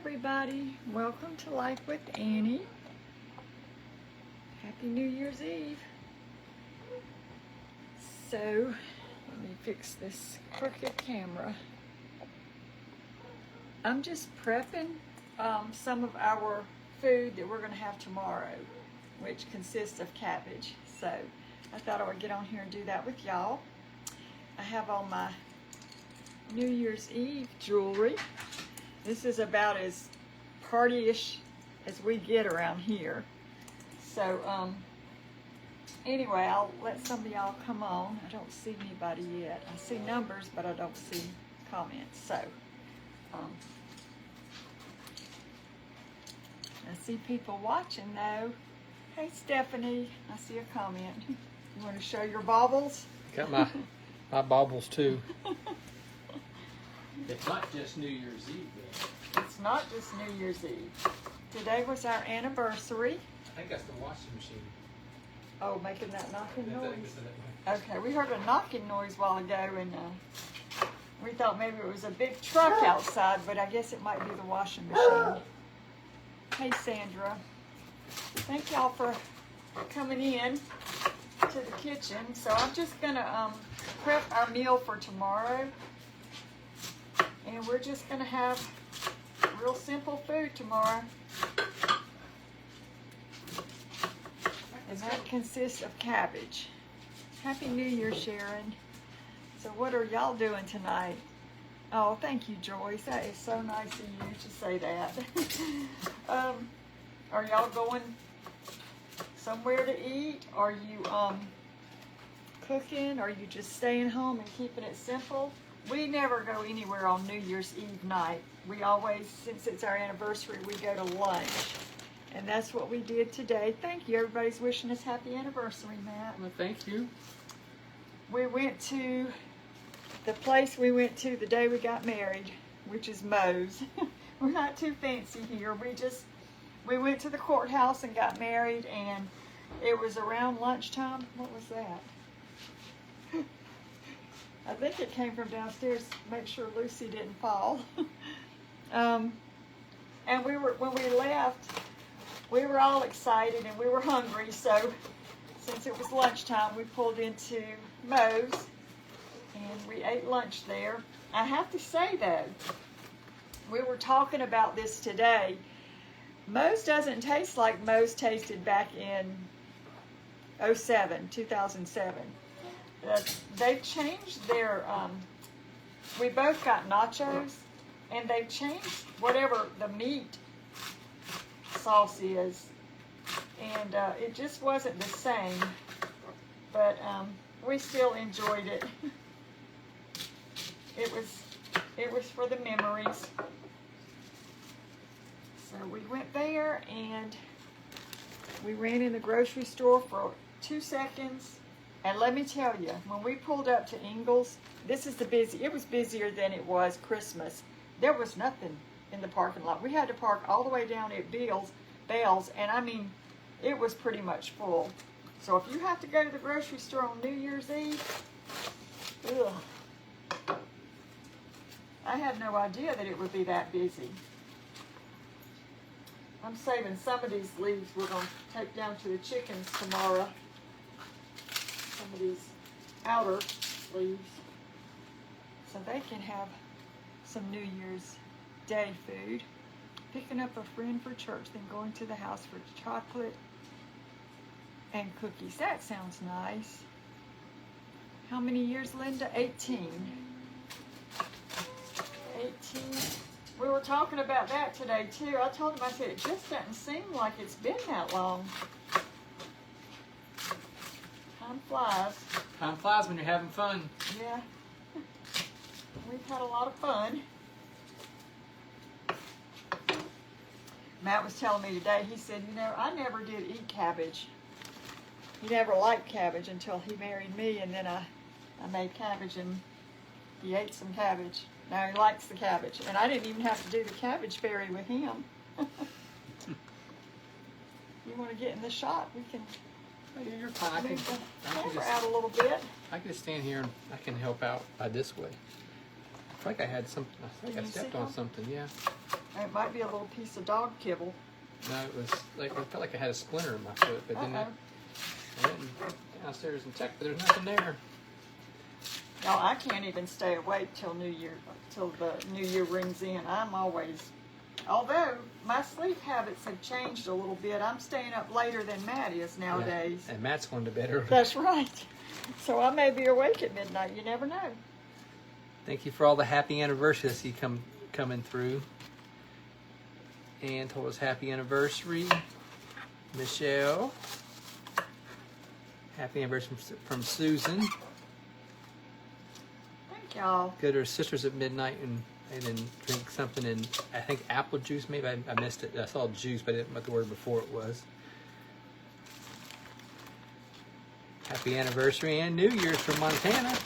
everybody. Welcome to Life with Annie. Happy New Year's Eve. So, let me fix this crooked camera. I'm just prepping some of our food that we're going to have tomorrow, which consists of cabbage. So, I thought I would get on here and do that with y'all. I have on my New Year's Eve jewelry. This is about as party-ish as we get around here. So, anyway, I'll let some of y'all come on. I don't see anybody yet. I see numbers, but I don't see comments. So, I see people watching though. Hey, Stephanie, I see a comment. You want to show your baubles? Got my baubles too. It's not just New Year's Eve, though. It's not just New Year's Eve. Today was our anniversary. I think that's the washing machine. Oh, making that knocking I think noise. it's that way. Okay, we heard a knocking noise a while ago, and we thought maybe it was a big truck outside, but I guess it might be the washing machine. Hey, Sandra. Thank y'all for coming in to the kitchen. So I'm just gonna prep our meal for tomorrow. And we're just going to have real simple food tomorrow. And that consists of cabbage. Happy New Year, Sharon. So what are y'all doing tonight? Oh, thank you, Joyce. That is so nice of you to say that. Are y'all going somewhere to eat? Are you cooking? Are you just staying home and keeping it simple? We never go anywhere on New Year's Eve night. We always, since it's our anniversary, we go to lunch. And that's what we did today. Thank you. Everybody's wishing us happy anniversary, Matt. Well, thank you. We went to the place we went to the day we got married, which is Moe's. We're not too fancy here. We went to the courthouse and got married, and it was around lunchtime. What was that? I think it came from downstairs to make sure Lucy didn't fall. And when we left, we were all excited and we were hungry. So since it was lunchtime, we pulled into Moe's and we ate lunch there. I have to say though, we were talking about this today. Moe's doesn't taste like Moe's tasted back in 2007. They've changed their, we both got nachos, and they've changed whatever the meat sauce is, and it just wasn't the same, but we still enjoyed it. It was for the memories. So we went there, and we ran in the grocery store for 2 seconds. And let me tell you, when we pulled up to Ingles, it was busier than it was Christmas. There was nothing in the parking lot. We had to park all the way down at Bell's, and I mean, it was pretty much full. So if you have to go to the grocery store on New Year's Eve, ugh. I had no idea that it would be that busy. I'm saving some of these leaves we're going to take down to the chickens tomorrow. Some of these outer leaves, so they can have some New Year's Day food. Picking up a friend for church, then going to the house for chocolate and cookies. That sounds nice. How many years, Linda? 18. 18. We were talking about that today too. I told him, I said, it just doesn't seem like it's been that long. Time flies. Time flies when you're having fun. Yeah. We've had a lot of fun. Matt was telling me today, he said, I never did eat cabbage. He never liked cabbage until he married me, and then I made cabbage, and he ate some cabbage. Now he likes the cabbage. And I didn't even have to do the cabbage fairy with him. You want to get in the shot, we can... You're fine. Move the camera out a little bit. I can just stand here and I can help out by this way. I feel like I had something. I think I stepped on something. Yeah. It might be a little piece of dog kibble. No, it was like I felt like I had a splinter in my foot, but then Uh-oh. I went downstairs and checked, but there's nothing there. No, I can't even stay awake till the New Year rings in. I'm always, although my sleep habits have changed a little bit, I'm staying up later than Matt is nowadays. Yeah. And Matt's going to bed early. That's right. So I may be awake at midnight. You never know. Thank you for all the happy anniversaries you coming through. Ann told us happy anniversary. Michelle. Happy anniversary from Susan. Thank y'all. Go to her sister's at midnight and then drink something in, I think, apple juice maybe. I missed it. I saw juice, but I didn't know what the word before it was. Happy anniversary and New Year's from Montana.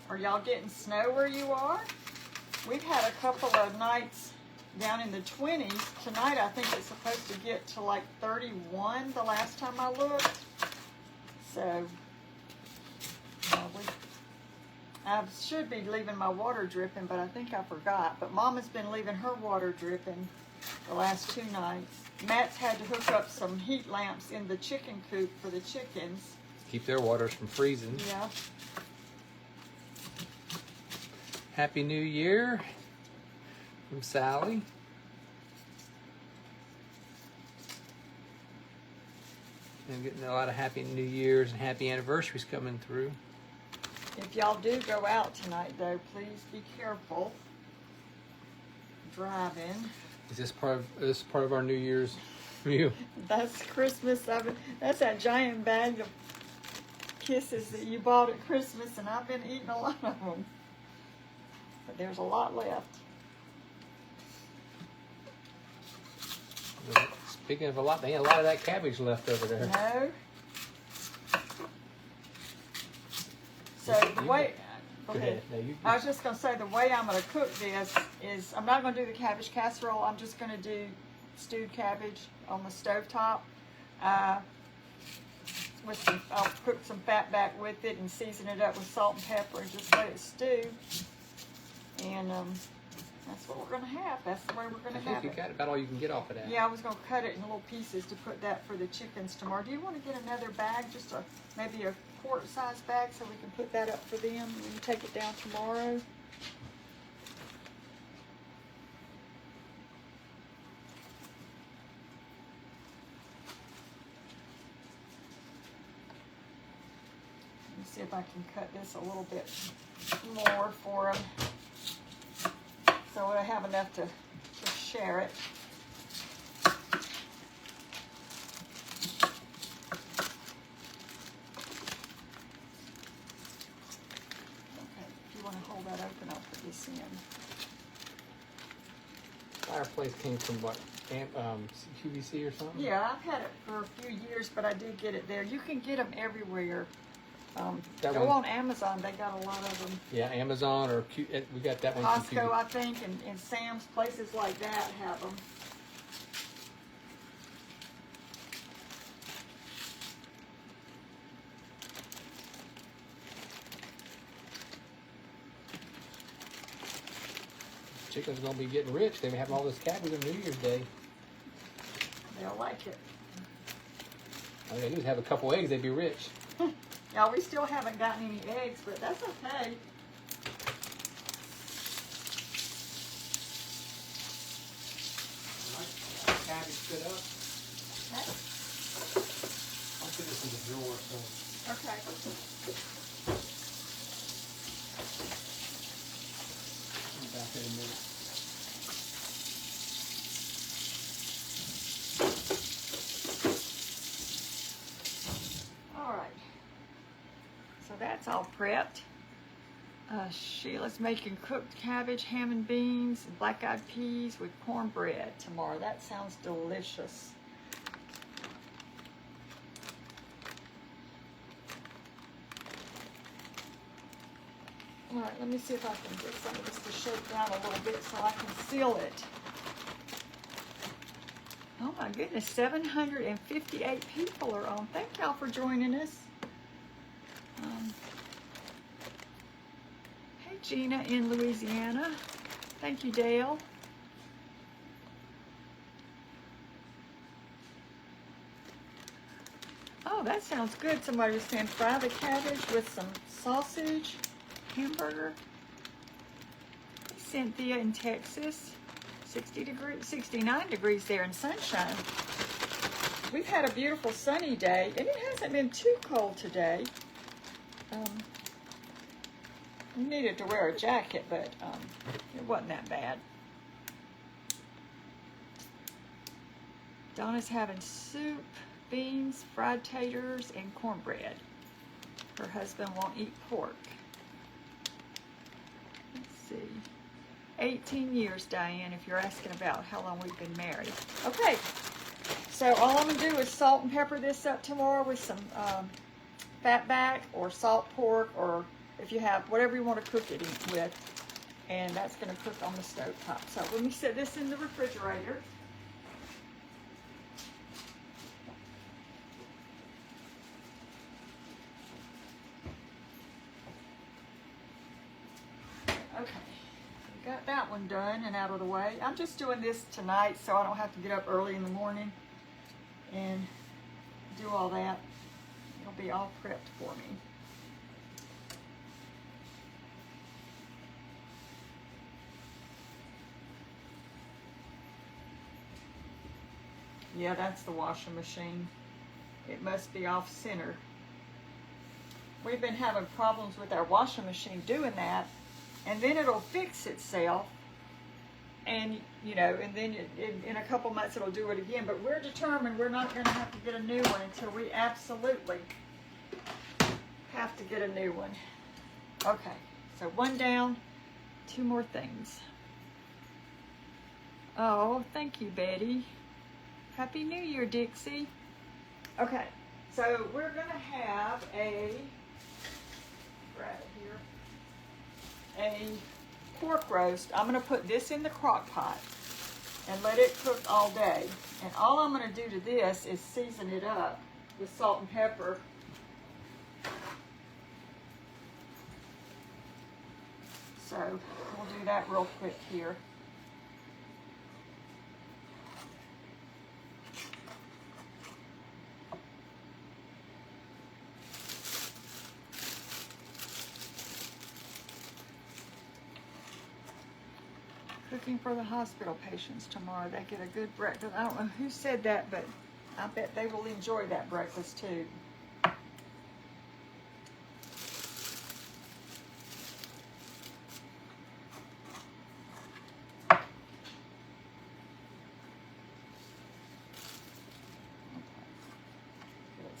Are y'all getting snow where you are? We've had a couple of nights down in the 20s. Tonight I think it's supposed to get to like 31 the last time I looked. So, I should be leaving my water dripping, but I think I forgot. But Mama's been leaving her water dripping the last 2 nights. Matt's had to hook up some heat lamps in the chicken coop for the chickens. Keep their waters from freezing. Yeah. Happy New Year from Sally. I'm getting a lot of happy New Year's and happy anniversaries coming through. If y'all do go out tonight, though, please be careful driving. Is this part of our New Year's view? That's Christmas. That's that giant bag of kisses that you bought at Christmas, and I've been eating a lot of them. But there's a lot left. Speaking of a lot, they had a lot of that cabbage left over there. No. So the way, Go ahead. No, you, I was just going to say the way I'm going to cook this is I'm not going to do the cabbage casserole. I'm just going to do stewed cabbage on the stovetop. I'll cook some fat back with it and season it up with salt and pepper and just let it stew. And that's what we're going to have. That's the way we're going I to think have you it. got about all you can get off of that. Yeah, I was going to cut it in little pieces to put that for the chickens tomorrow. Do you want to get another bag, just maybe a quart-sized bag, so we can put that up for them and we can take it down tomorrow? Let me see if I can cut this a little bit more for them, so I have enough to share it. Hold that open, I'll put this in. Fireplace came from what? QVC or something? Yeah, I've had it for a few years, but I did get it there. You can get them everywhere. Go on Amazon, they got a lot of them. Yeah, Amazon or we got that one from Costco, I think, and Sam's, places like that have them. Chicken's gonna be getting rich. They have all this cabbage on New Year's Day. They'll like it. All they do is have a couple eggs, they'd be rich. Yeah, we still haven't gotten any eggs, but that's okay. Cabbage stood up. Okay. I'll put this in the drawer. So Okay. I'm back in a minute. All right. So that's all prepped. Sheila's making cooked cabbage, ham and beans, and black-eyed peas with cornbread tomorrow. That sounds delicious. All right, let me see if I can get some of this to shake down a little bit so I can seal it. Oh my goodness, 758 people are on. Thank y'all for joining us. Hey Gina in Louisiana. Thank you, Dale. Oh, that sounds good. Somebody was saying fry the cabbage with some sausage, hamburger. Cynthia in Texas, 69 degrees there in sunshine. We've had a beautiful sunny day, and it hasn't been too cold today. We needed to wear a jacket, but it wasn't that bad. Donna's having soup, beans, fried taters, and cornbread. Her husband won't eat pork. Let's see. 18 years, Diane, if you're asking about how long we've been married. Okay, so all I'm going to do is salt and pepper this up tomorrow with some fat back or salt pork, or if you have whatever you want to cook it with. And that's going to cook on the stove top. So let me set this in the refrigerator. Okay. Got that one done and out of the way. I'm just doing this tonight so I don't have to get up early in the morning and do all that. It'll be all prepped for me. Yeah, that's the washing machine. It must be off center. We've been having problems with our washing machine doing that. And then it'll fix itself, and you know, and then in a couple months it'll do it again. But we're determined we're not going to have to get a new one until we absolutely have to get a new one. Okay, so one down, two more things. Oh, thank you, Betty. Happy New Year, Dixie. Okay, so we're going to have a, grab it here. A pork roast. I'm going to put this in the crock pot and let it cook all day. And all I'm going to do to this is season it up with salt and pepper. So we'll do that real quick here. Cooking for the hospital patients tomorrow. They get a good breakfast. I don't know who said that, but I bet they will enjoy that breakfast too. Get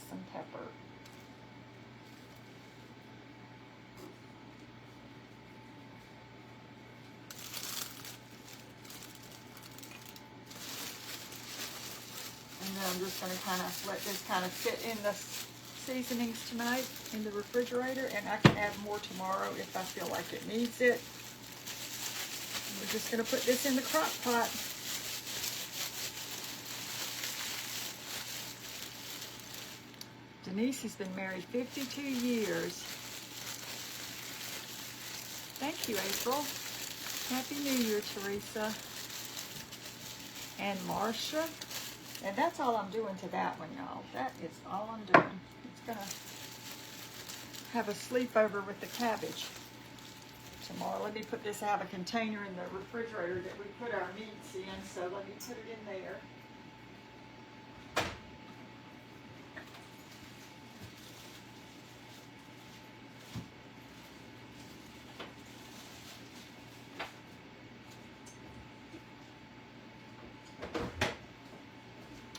some pepper. And then I'm just going to kind of let this kind of sit in the seasonings tonight in the refrigerator, and I can add more tomorrow if I feel like it needs it. And we're just going to put this in the crock pot. Denise has been married 52 years. Thank you, April. Happy New Year, Teresa. And Marcia. And that's all I'm doing to that one, y'all. That is all I'm doing. It's going to have a sleepover with the cabbage tomorrow. Let me put this, I have a container in the refrigerator that we put our meats in, so let me put it in there.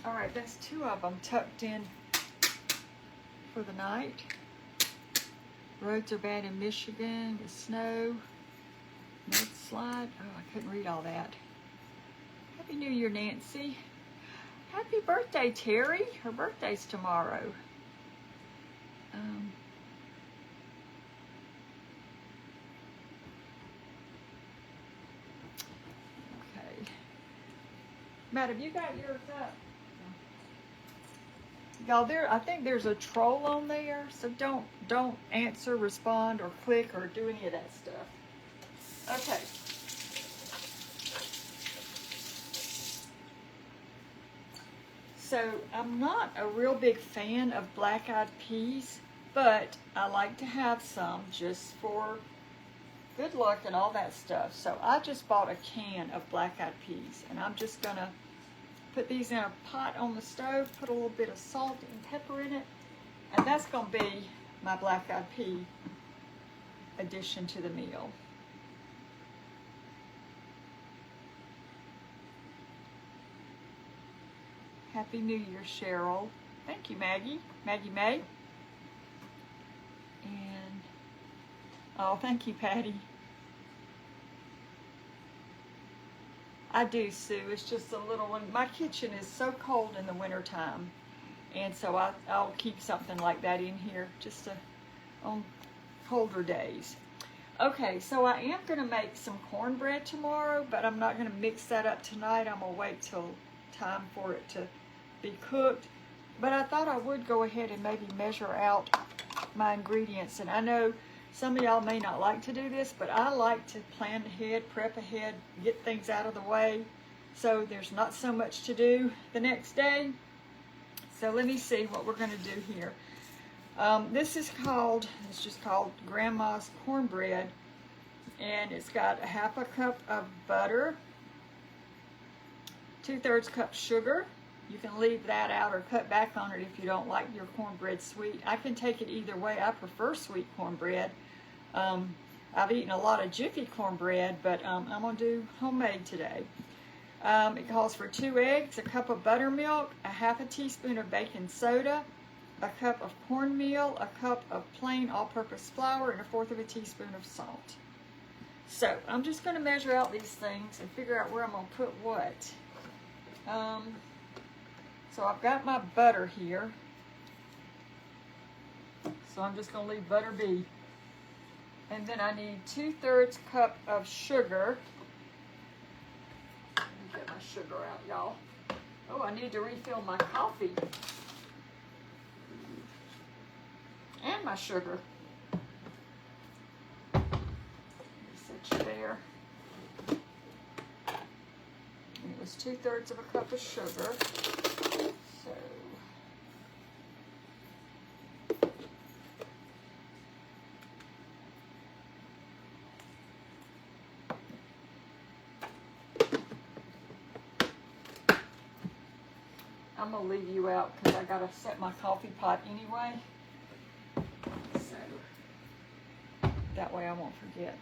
All right, that's two of them tucked in for the night. Roads are bad in Michigan with snow, mudslide. Oh, I couldn't read all that. Happy New Year, Nancy. Happy birthday, Terry. Her birthday's tomorrow. Okay. Matt, have you got yours up? Y'all, I think there's a troll on there, so don't answer, respond, or click, or do any of that stuff. Okay. So I'm not a real big fan of black-eyed peas, but I like to have some just for good luck and all that stuff. So I just bought a can of black-eyed peas, and I'm just gonna put these in a pot on the stove, put a little bit of salt and pepper in it, and that's gonna be my black-eyed pea addition to the meal. Happy New Year, Cheryl. Thank you, Maggie. Maggie May. And, oh, thank you, Patty. I do, Sue. It's just a little one. My kitchen is so cold in the wintertime. And so I'll keep something like that in here just on colder days. Okay, so I am going to make some cornbread tomorrow, but I'm not going to mix that up tonight. I'm going to wait till time for it to be cooked. But I thought I would go ahead and maybe measure out my ingredients. And I know some of y'all may not like to do this, but I like to plan ahead, prep ahead, get things out of the way, so there's not so much to do the next day. So let me see what we're going to do here. It's just called Grandma's Cornbread, and it's got a half a cup of butter, 2/3 cup sugar. You can leave that out or cut back on it if you don't like your cornbread sweet. I can take it either way. I prefer sweet cornbread. I've eaten a lot of Jiffy cornbread, but I'm going to do homemade today. It calls for 2 eggs, a cup of buttermilk, a half a teaspoon of baking soda, a cup of cornmeal, a cup of plain all-purpose flour, and 1/4 of a teaspoon of salt. So I'm just going to measure out these things and figure out where I'm going to put what. So I've got my butter here. So I'm just going to leave butter be. And then I need 2/3 cup of sugar. Let me get my sugar out, y'all. Oh, I need to refill my coffee. And my sugar. Let me set you there. And it was 2/3 of a cup of sugar. So I'm gonna leave you out because I gotta set my coffee pot anyway. So that way I won't forget.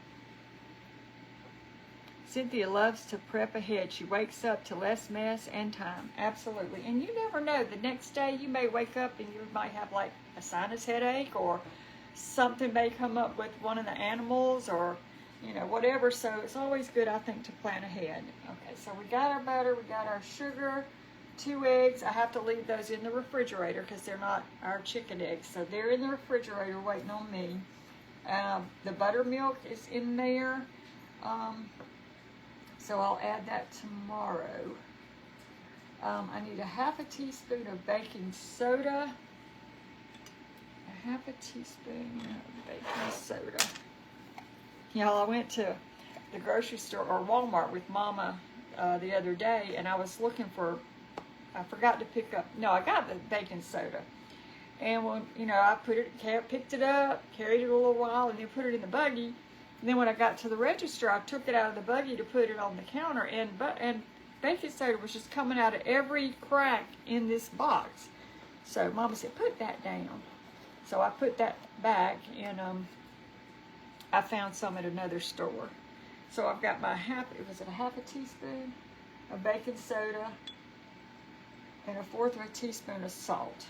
Cynthia loves to prep ahead. She wakes up to less mess and time. Absolutely. And you never know. The next day you may wake up and you might have like a sinus headache, or something may come up with one of the animals, or whatever. So it's always good, I think, to plan ahead. Okay, so we got our butter, we got our sugar, 2 eggs. I have to leave those in the refrigerator because they're not our chicken eggs. So they're in the refrigerator waiting on me. The buttermilk is in there. So I'll add that tomorrow. I need a half a teaspoon of baking soda. A half a teaspoon of baking soda. Y'all, I went to the grocery store or Walmart with Mama the other day, and I was looking for, I forgot to pick up, no, I got the baking soda. And when, I picked it up, carried it a little while, and then put it in the buggy. And then when I got to the register, I took it out of the buggy to put it on the counter, and baking soda was just coming out of every crack in this box. So Mama said, put that down. So I put that back, and I found some at another store. So I've got my half a teaspoon of baking soda and 1/4 of a teaspoon of salt.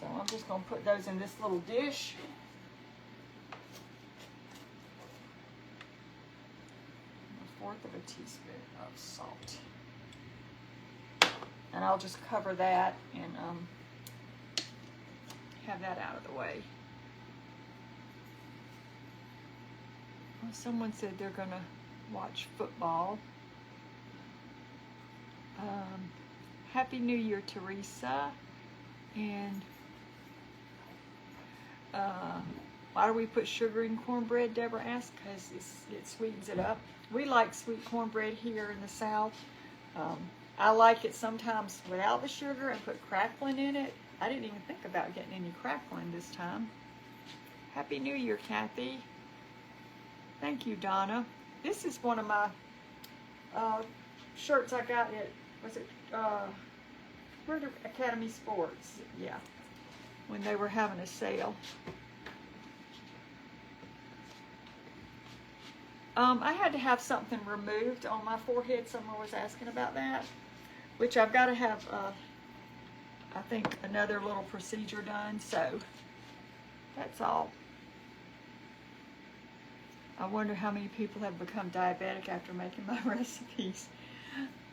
So I'm just going to put those in this little dish. 1/4 of a teaspoon of salt. And I'll just cover that and have that out of the way. Well, someone said they're going to watch football. Happy New Year, Teresa. And Why do we put sugar in cornbread, Deborah asked? Because it sweetens it up. We like sweet cornbread here in the South. I like it sometimes without the sugar and put crackling in it. I didn't even think about getting any crackling this time. Happy New Year, Kathy. Thank you, Donna. This is one of my shirts I got at, where the Academy Sports, yeah, when they were having a sale. I had to have something removed on my forehead. Someone was asking about that, which I've got to have, I think, another little procedure done, so that's all. I wonder how many people have become diabetic after making my recipes.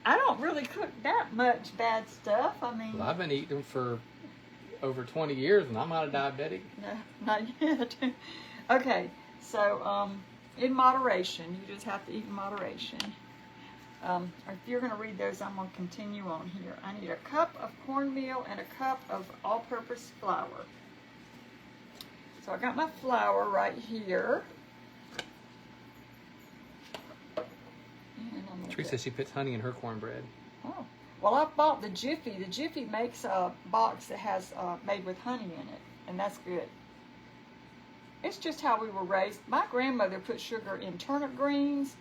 I don't really cook that much bad stuff. I mean, Well, I've been eating them for over 20 years, and I'm not a diabetic. no, not yet. Okay, so in moderation. You just have to eat in moderation. If you're going to read those, I'm going to continue on here. I need a cup of cornmeal and a cup of all-purpose flour. So I got my flour right here. Teresa says she puts honey in her cornbread. Oh, well, I bought the Jiffy. The Jiffy makes a box that has made with honey in it, and that's good. It's just how we were raised. My grandmother put sugar in turnip greens.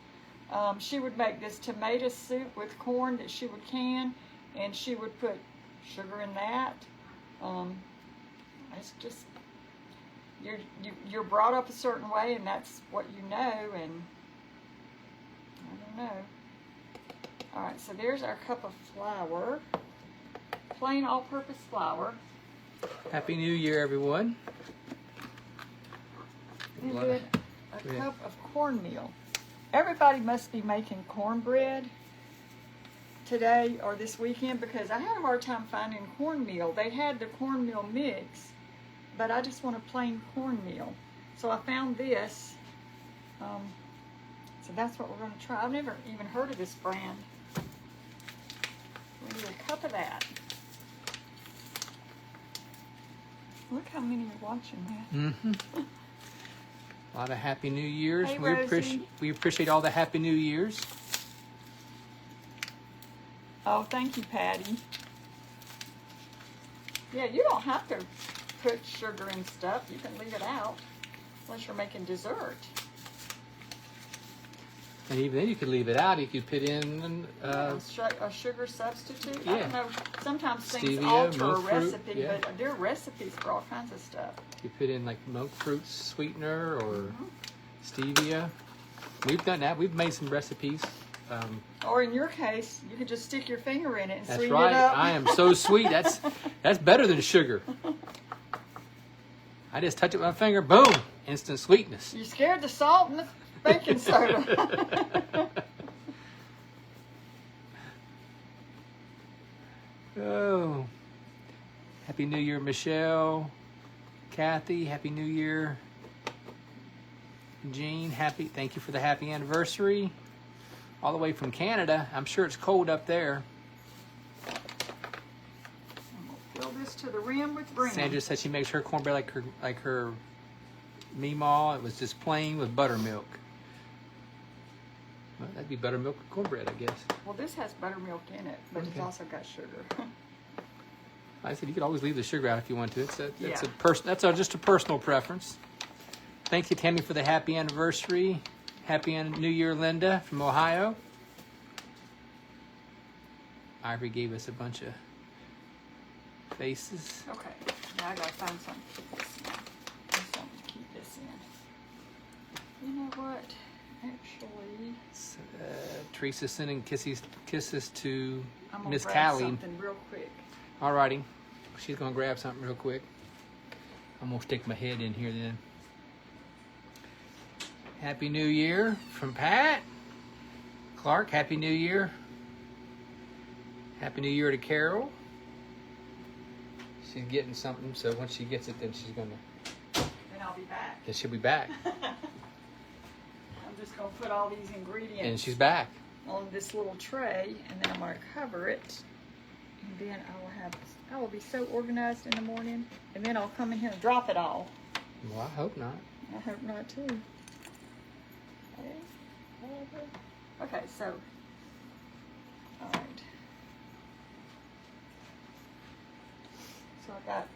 She would make this tomato soup with corn that she would can, and she would put sugar in that. It's just, you're brought up a certain way, and that's what you know, and I don't know. All right, so there's our cup of flour, plain all-purpose flour. Happy New Year, everyone. And then a cup of cornmeal. Everybody must be making cornbread today or this weekend, because I had a hard time finding cornmeal. They had the cornmeal mix, but I just want a plain cornmeal. So I found this. So that's what we're going to try. I've never even heard of this brand. We need a cup of that. Look how many are watching that. Mm-hmm. A lot of Happy New Years. Hey, We appreciate all the Happy New Years. Oh, thank you, Patty. Yeah, you don't have to put sugar in stuff. You can leave it out, unless you're making dessert. And even then, you could leave it out. You could put in A sugar substitute. I yeah. don't know. Sometimes things Stevia, alter a monk fruit, recipe, yeah. but there are recipes for all kinds of stuff. you put in like monk fruit sweetener or stevia. We've done that. We've made some recipes. Or in your case, you could just stick your finger in it and That's sweeten right. it up. I am so sweet. That's better than sugar. I just touch it with my finger. Boom! Instant sweetness. You scared the salt and the baking soda. Oh. Happy New Year, Michelle. Kathy, Happy New Year. Jean, thank you for the happy anniversary. All the way from Canada. I'm sure it's cold up there. Fill this to the rim with brim. Sandra said she makes her cornbread like her Meemaw. It was just plain with buttermilk. Well, that'd be buttermilk cornbread, I guess. Well, this has buttermilk in it, but it's Okay. also got sugar. I said you could always leave the sugar out if you want to. That's Yeah. just a personal preference. Thank you, Tammy, for the happy anniversary. Happy New Year, Linda from Ohio. Ivory gave us a bunch of faces. Okay, now I gotta find something to keep this in. There's something to keep this in. You know what? Actually, Teresa sending kisses to I'm gonna Miss grab Callie. something real quick. Alrighty. She's gonna grab something real quick. I'm gonna stick my head in here then. Happy New Year from Pat. Clark, Happy New Year. Happy New Year to Carol. She's getting something, so once she gets it, then she's gonna. Then I'll be back. Then she'll be back, I'm just gonna put all these ingredients and she's back. on this little tray, and then I'm gonna cover it. And then I will be so organized in the morning, and then I'll come in here and drop it all. Well, I hope not. I hope not too. Okay, so, all right. So I got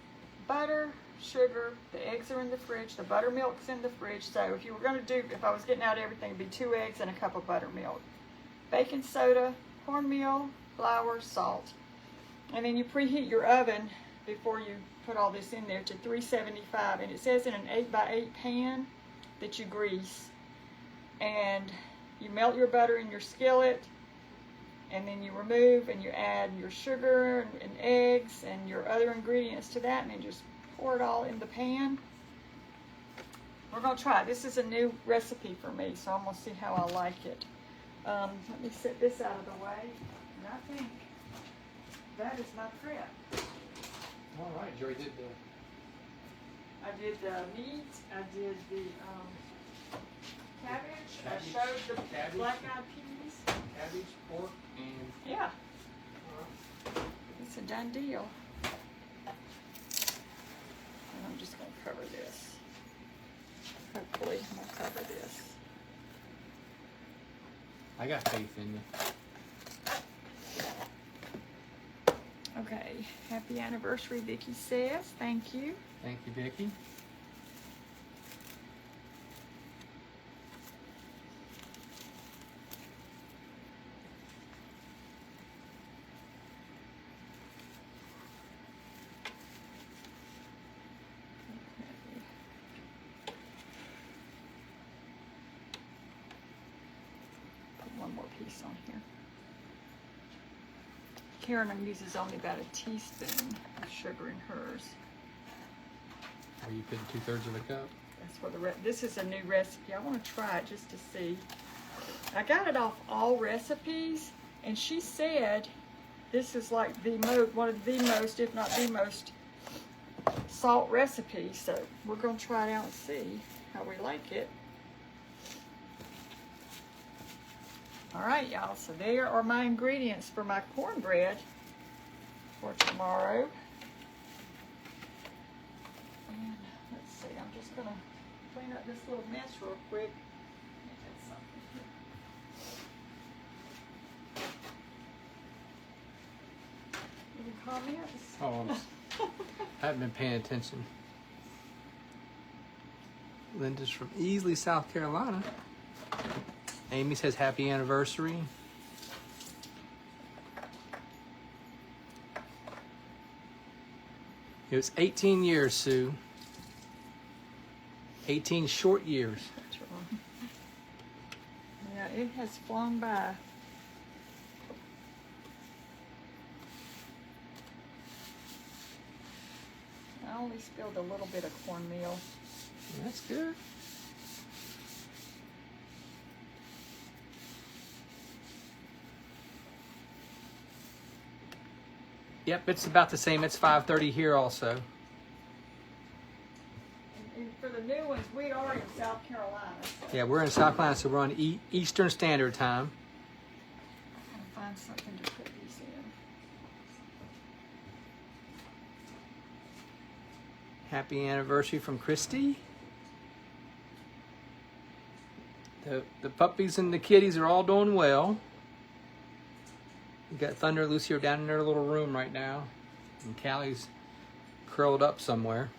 butter, sugar, the eggs are in the fridge, the buttermilk's in the fridge. So if you were gonna do, if I was getting out everything, it'd be 2 eggs and a cup of buttermilk. Baking soda, cornmeal, flour, salt. And then you preheat your oven before you put all this in there to 375. And it says in an 8x8 pan that you grease. And you melt your butter in your skillet, and then you remove and you add your sugar and eggs and your other ingredients to that, and then just pour it all in the pan. We're gonna try it. This is a new recipe for me, so I'm gonna see how I like it. Let me set this out of the way, and I think that is my prep. All right, Joey did I did the meat, I did the cabbage, I Cabbage, showed the cabbage. black-eyed peas. cabbage, pork, and Yeah, it's a done deal. And I'm just gonna cover this. Hopefully, I'm gonna cover this. I got faith in you. Okay, happy anniversary, Vicky says. Thank you. Thank you, Vicki. Put one more piece on here. Karen uses only about a teaspoon of sugar in hers. Are you putting 2/3 of a cup? That's for the this is a new recipe. I want to try it just to see. I got it off All Recipes, and she said this is like one of the most, if not the most, salt recipe. So we're gonna try it out and see how we like it. All right, y'all. So there are my ingredients for my cornbread for tomorrow. And let's see. I'm just gonna clean up this little mess real quick. Any comments? Oh, I haven't been paying attention. Linda's from Easley, South Carolina. Amy says happy anniversary. It was 18 years, Sue. 18 short years. That's wrong. Yeah, it has flown by. I only spilled a little bit of cornmeal. That's good. Yep, it's about the same. It's 5:30 here also. And for the new ones, we are in South Carolina. So Yeah, we're in South Carolina, so we're on Eastern Standard Time. I'm gonna find something to put these in. Happy anniversary from Christy. The puppies and the kitties are all doing well. We got Thunder and Lucy are down in their little room right now, and Callie's curled up somewhere.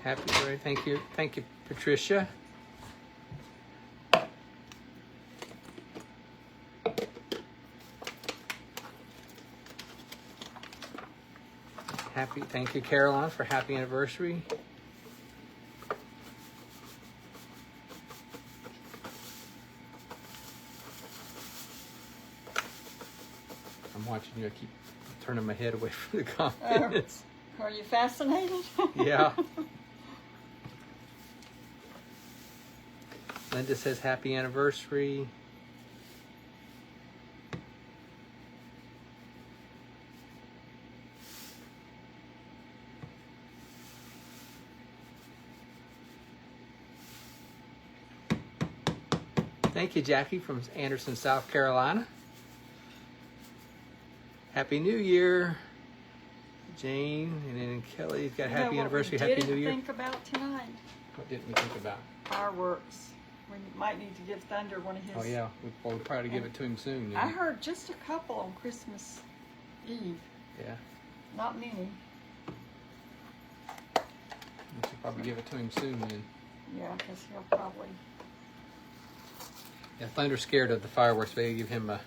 Happy birthday! Thank you, Patricia. Thank you, Caroline, for happy anniversary. I'm watching you. I keep turning my head away from the comments. Are you fascinated? Yeah. Linda says happy anniversary. Thank you, Jackie from Anderson, South Carolina. Happy New Year, Jane, and then Kelly's got You know happy what anniversary, we happy New didn't Year. think about tonight? What didn't we think about? Fireworks. We might need to give Thunder one of his. Oh yeah, we'll probably give it to him soon. Then. I heard just a couple on Christmas Eve. Yeah, Not many. we should probably give it to him soon then. Yeah, because he'll probably. Yeah, Thunder's scared of the fireworks. But give him got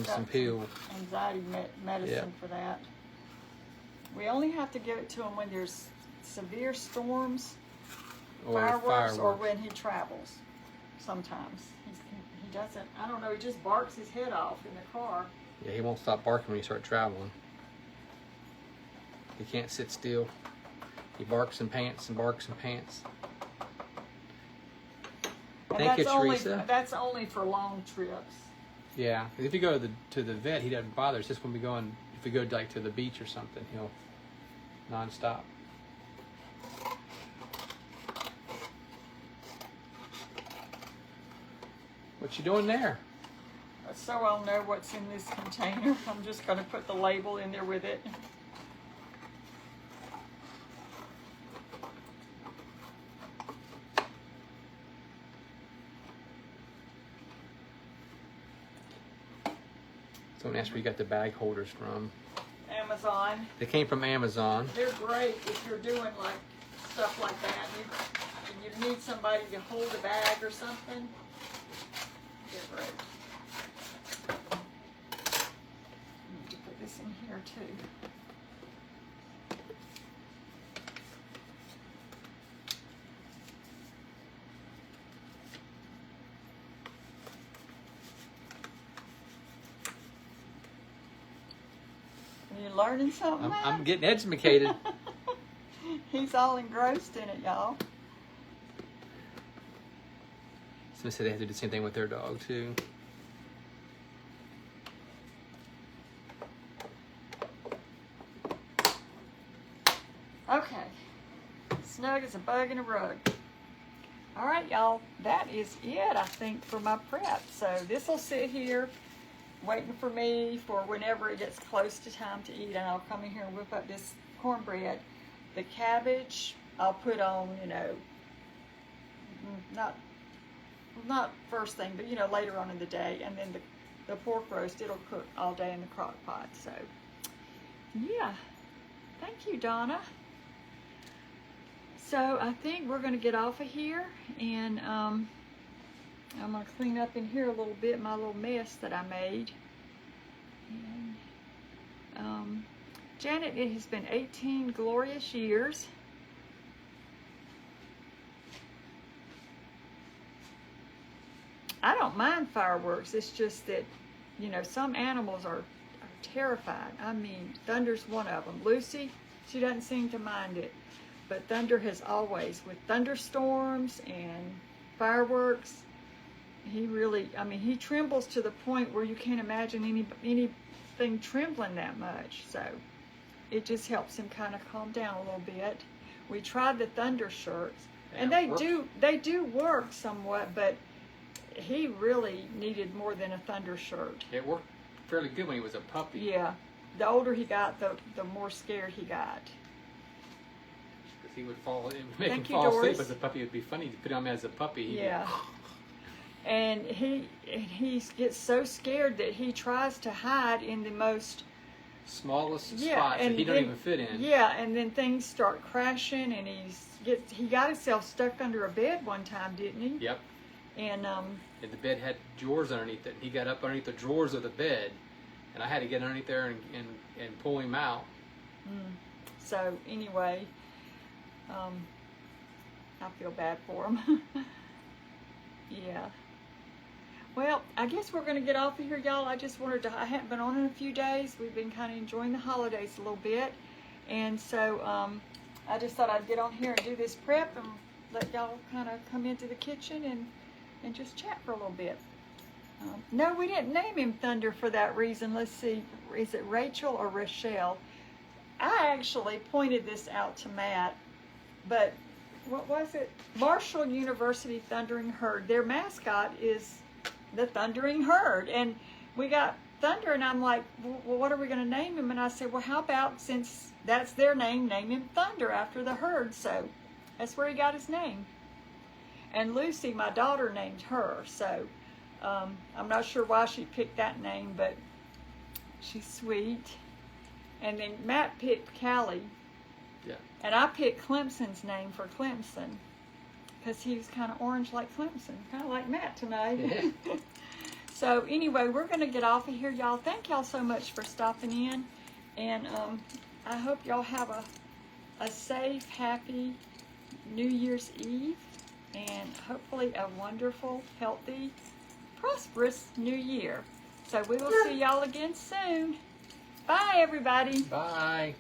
some pills. Anxiety medicine Yeah. for that. We only have to give it to him when there's severe storms, Or fireworks, or when he travels. Sometimes he doesn't. I don't know. He just barks his head off in the car. Yeah, he won't stop barking when you start traveling. He can't sit still. He barks and pants and barks and pants. And Thank you, that's only, Teresa. That's only for long trips. Yeah, if you go to the vet, he doesn't bother. It's just when we go on, if we go like to the beach or something, he'll nonstop. What you doing there? So I'll know what's in this container. I'm just going to put the label in there with it. Someone asked where you got the bag holders from. Amazon. They came from Amazon. They're great if you're doing like stuff like that. You need somebody to hold a bag or something. They're great. Need to put this in here too. You learning something? I'm Matt? getting educated. He's all engrossed in it, y'all. Someone said they have to do the same thing with their dog too. Okay. Snug as a bug in a rug. All right, y'all. That is it, I think, for my prep. So this will sit here waiting for me for whenever it gets close to time to eat. And I'll come in here and whip up this cornbread. The cabbage, I'll put on, you know, not first thing, but, you know, later on in the day. And then the pork roast, it'll cook all day in the crock pot. So, yeah. Thank you, Donna. So I think we're going to get off of here, and I'm going to clean up in here a little bit, my little mess that I made. And Janet, it has been 18 glorious years. I don't mind fireworks. It's just that, you know, some animals are terrified. I mean, Thunder's one of them. Lucy, she doesn't seem to mind it. But Thunder has always, with thunderstorms and fireworks, he really, I mean, he trembles to the point where you can't imagine anything trembling that much. So it just helps him kind of calm down a little bit. We tried the Thunder shirts, and they do work somewhat, but he really needed more than a Thunder shirt. It worked fairly good when he was a puppy. Yeah, the older he got, the more scared he got. He would fall, it would make Thank him you, fall Doris. asleep as a puppy. It would be funny to put him as a puppy. He'd Yeah. And he gets so scared that he tries to hide in the most smallest yeah, spots that and he don't then- even fit in. Yeah, and then things start crashing, and he got himself stuck under a bed one time, didn't he? Yep. And And the bed had drawers underneath it. And he got up underneath the drawers of the bed, and I had to get underneath there and pull him out. so anyway, I feel bad for him. Yeah. Well, I guess we're going to get off of here, y'all. I hadn't been on in a few days. We've been kind of enjoying the holidays a little bit. And so I just thought I'd get on here and do this prep and let y'all kind of come into the kitchen and just chat for a little bit. No, we didn't name him Thunder for that reason. Let's see. Is it Rachel or Rochelle? I actually pointed this out to Matt, but what was it? Marshall University Thundering Herd. Their mascot is the Thundering Herd. And we got Thunder, and I'm like, well, what are we going to name him? And I said, well, how about, since that's their name him Thunder after the herd. So that's where he got his name. And Lucy, my daughter, named her. So I'm not sure why she picked that name, but she's sweet. And then Matt picked Callie. Yeah. And I picked Clemson's name for Clemson because he was kind of orange like Clemson, kind of like Matt tonight. Yeah. So anyway, we're going to get off of here, y'all. Thank y'all so much for stopping in. And I hope y'all have a safe, happy New Year's Eve. And hopefully a wonderful, healthy, prosperous new year. So we will see y'all again soon. Bye, everybody. Bye.